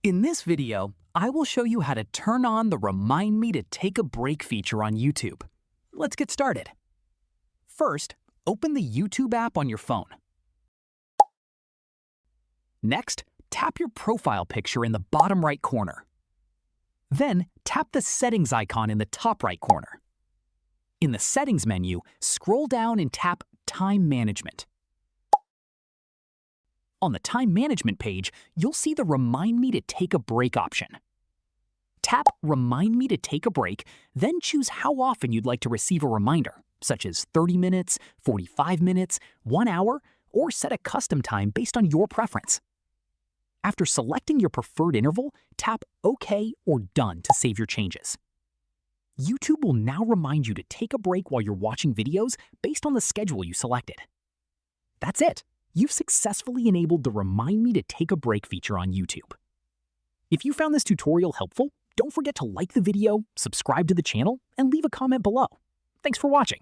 In this video, I will show you how to turn on the Remind Me to Take a Break feature on YouTube. Let's get started. First, open the YouTube app on your phone. Next, tap your profile picture in the bottom right corner. Then, tap the settings icon in the top right corner. In the settings menu, scroll down and tap Time Management. On the Time Management page, you'll see the Remind Me to Take a Break option. Tap Remind Me to Take a Break, then choose how often you'd like to receive a reminder, such as 30 minutes, 45 minutes, 1 hour, or set a custom time based on your preference. After selecting your preferred interval, tap OK or Done to save your changes. YouTube will now remind you to take a break while you're watching videos based on the schedule you selected. That's it. You've successfully enabled the Remind Me to Take a Break feature on YouTube. If you found this tutorial helpful, don't forget to like the video, subscribe to the channel, and leave a comment below. Thanks for watching.